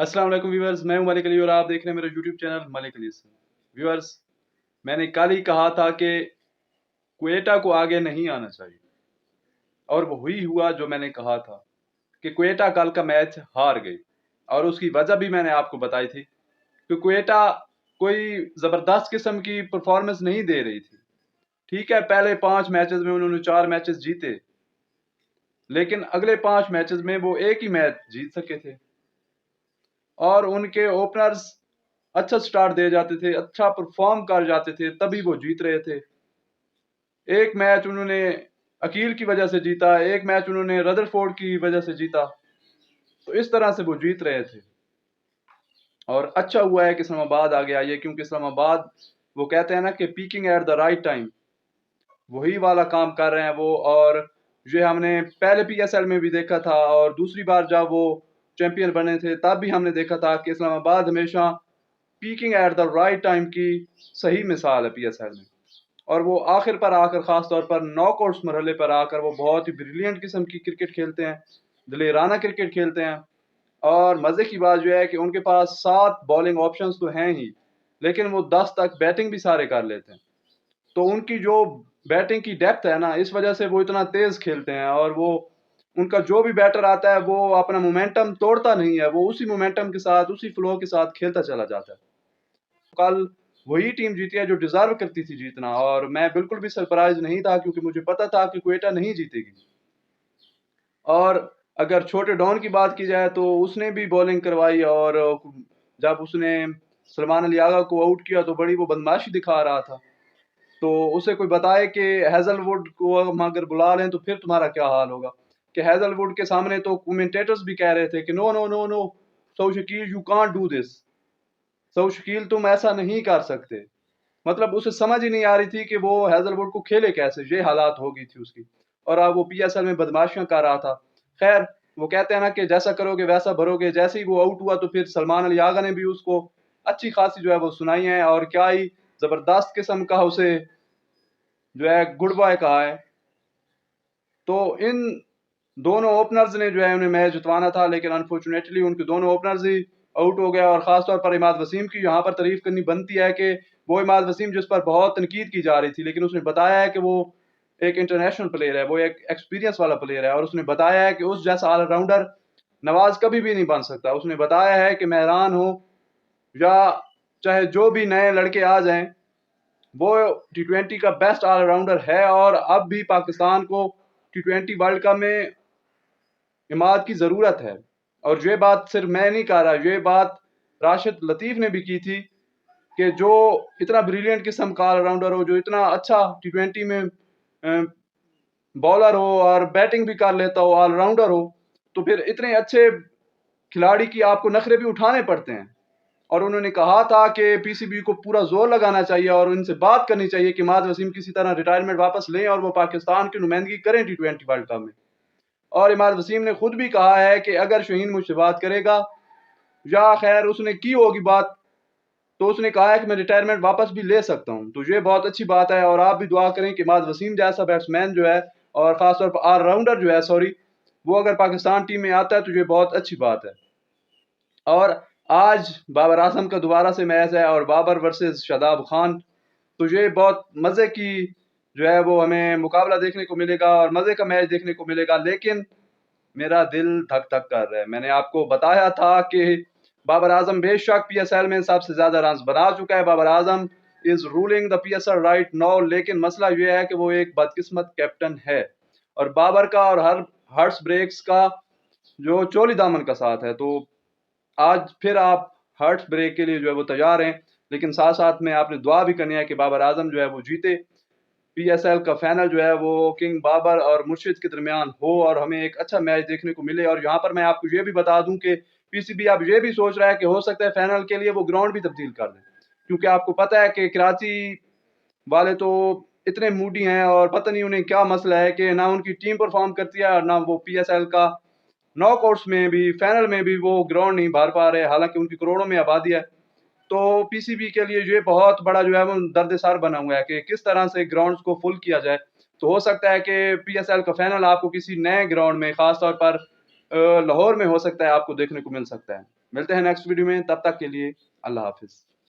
अस्सलाम वालेकुम व्यूअर्स, मैं हूं मलिक अली और आप देख रहे हैं मेरा यूट्यूब चैनल मलिक अली से। व्यूअर्स, मैंने कल ही कहा था कि क्वेटा को आगे नहीं आना चाहिए और वही हुआ जो मैंने कहा था कि क्वेटा कल का मैच हार गई। और उसकी वजह भी मैंने आपको बताई थी कि क्वेटा कोई ज़बरदस्त किस्म की परफॉर्मेंस नहीं दे रही थी। ठीक है, पहले 5 मैचेस में उन्होंने 4 मैचेस जीते, लेकिन अगले 5 मैचेस में वो एक ही मैच जीत सके थे और उनके ओपनर्स अच्छा स्टार्ट दे जाते थे, अच्छा परफॉर्म कर जाते थे, तभी वो जीत रहे थे। एक मैच उन्होंने अकील की वजह से जीता, एक मैच उन्होंने रदरफोर्ड की वजह से जीता। तो इस तरह से वो जीत रहे थे और अच्छा हुआ है कि इस्लामाबाद आगे आई है, क्योंकि इस्लामाबाद, वो कहते हैं ना कि peeking at the right time, वही वाला काम कर रहे हैं वो। और ये हमने पहले पीएसएल में भी देखा था और दूसरी बार जब वो चैंपियन बने थे तब भी हमने देखा था कि इस्लामाबाद हमेशा peeking at the right time की सही मिसाल है पीएसएल में। और वो आखिर पर आकर, खास तौर पर नॉकआउट्स मरहले पर आकर, वो बहुत ही ब्रिलियंट किस्म की क्रिकेट खेलते हैं, दिलेराना क्रिकेट खेलते हैं। और मज़े की बात जो है कि उनके पास 7 बॉलिंग ऑप्शंस तो हैं ही, लेकिन वो 10 तक बैटिंग भी सारे कर लेते हैं। तो उनकी जो बैटिंग की डेप्थ है ना, इस वजह से वो इतना तेज खेलते हैं। और वो, उनका जो भी बैटर आता है वो अपना मोमेंटम तोड़ता नहीं है, वो उसी मोमेंटम के साथ, उसी फ्लो के साथ खेलता चला जाता है। कल वही टीम जीती है जो डिजर्व करती थी जीतना, और मैं बिल्कुल भी सरप्राइज नहीं था, क्योंकि मुझे पता था कि क्वेटा नहीं जीतेगी। और अगर छोटे डॉन की बात की जाए तो उसने भी बॉलिंग करवाई, और जब उसने सलमान अली आगा को आउट किया तो बड़ी वो बदमाशी दिखा रहा था। तो उसे कोई बताए कि हैजलवुड को हम अगर बुला लें तो फिर तुम्हारा क्या हाल होगा। कि हैजलवुड के सामने तो कमेंटेटर्स भी कह रहे थे कि no no no no, so Shakeel you can't do this, so Shakeel तुम ऐसा नहीं कर सकते। मतलब उसे समझ ही नहीं आ रही थी कि वो हैजलवुड को खेले कैसे, ये हालात हो गई थी उसकी। और अब वो पीएसएल में बदमाशियां कर रहा था। खैर, वो कहते हैं ना कि जैसा करोगे वैसा भरोगे। जैसे ही वो आउट हुआ तो फिर सलमान अली आगा ने भी उसको अच्छी खासी जो है वो सुनाई है, और क्या ही जबरदस्त किस्म का उसे जो है गुड बाय कहा है। तो इन दोनों ओपनर्स ने जो है उन्हें मैच जितवाना था, लेकिन अनफॉर्चुनेटली उनके दोनों ओपनर्स ही आउट हो गया। और खास तौर पर इमाद वसीम की यहाँ पर तारीफ करनी बनती है कि वो इमाद वसीम, जिस पर बहुत तनकीद की जा रही थी, लेकिन उसने बताया है कि वो एक इंटरनेशनल प्लेयर है, वो एक एक्सपीरियंस वाला प्लेयर है। और उसने बताया है कि उस जैसा ऑलराउंडर नवाज कभी भी नहीं बन सकता। उसने बताया है कि मैं हैरान हूँ, या चाहे जो भी नए लड़के आ जाएं, वो T20 का बेस्ट ऑलराउंडर है। और अब भी पाकिस्तान को T20 वर्ल्ड कप में इमाद की ज़रूरत है। और ये बात सिर्फ मैं नहीं कह रहा, ये बात राशिद लतीफ़ ने भी की थी कि जो इतना ब्रिलियंट किस्म का ऑलराउंडर हो, जो इतना अच्छा T20 में बॉलर हो और बैटिंग भी कर लेता हो, ऑलराउंडर हो, तो फिर इतने अच्छे खिलाड़ी की आपको नखरे भी उठाने पड़ते हैं। और उन्होंने कहा था कि पीसीबी को पूरा जोर लगाना चाहिए और उनसे बात करनी चाहिए कि इमाद वसीम किसी तरह रिटायरमेंट वापस लें और वो पाकिस्तान की नुमाइंदगी करें T20 वर्ल्ड कप में। और इमाद वसीम ने खुद भी कहा है कि अगर शाहीन मुझसे बात करेगा, या खैर उसने की होगी बात, तो उसने कहा है कि मैं रिटायरमेंट वापस भी ले सकता हूं। तो ये बहुत अच्छी बात है, और आप भी दुआ करें कि इमाद वसीम जैसा बैट्समैन जो है, और खासतौर पर ऑलराउंडर जो है, सॉरी, वो अगर पाकिस्तान टीम में आता है तो ये बहुत अच्छी बात है। और आज बाबर आजम का दोबारा से मैच है, और बाबर वर्सेस शादाब खान। तो ये बहुत मज़े की जो है वो हमें मुकाबला देखने को मिलेगा और मज़े का मैच देखने को मिलेगा। लेकिन मेरा दिल धक धक कर रहा है। मैंने आपको बताया था कि बाबर आजम बेशक पीएसएल में सबसे ज्यादा रन बना चुका है, Babar Azam is ruling the PSL right now. लेकिन मसला यह है कि वो एक बदकिस्मत कैप्टन है, और बाबर का और हर हर्ट्स ब्रेक्स का जो चोली दामन का साथ है। तो आज फिर आप हर्ट्स ब्रेक के लिए जो है वो तैयार हैं, लेकिन साथ साथ में आपने दुआ भी करनी है कि बाबर आजम जो है वो जीते, पीएसएल का फाइनल जो है वो किंग बाबर और मुर्शिद के दरमियान हो, और हमें एक अच्छा मैच देखने को मिले। और यहाँ पर मैं आपको ये भी बता दूं कि पीसीबी अब ये भी सोच रहा है कि हो सकता है फाइनल के लिए वो ग्राउंड भी तब्दील कर दें, क्योंकि आपको पता है कि कराची वाले तो इतने मूडी हैं, और पता नहीं उन्हें क्या मसला है कि ना उनकी टीम परफॉर्म करती है और ना वो पीएसएल का नॉकआउट्स में भी, फाइनल में भी वो ग्राउंड नहीं भर पा रहे, हालांकि उनकी करोड़ों में आबादी है। तो पीसीबी के लिए ये बहुत बड़ा जो है वो दर्द-ए-सर बना हुआ है कि किस तरह से ग्राउंड्स को फुल किया जाए। तो हो सकता है कि पीएसएल का फाइनल आपको किसी नए ग्राउंड में, खास तौर पर लाहौर में हो सकता है आपको देखने को मिल सकता है। ملتے ہیں نیکسٹ ویڈیو میں، تب تک کے لیے اللہ حافظ.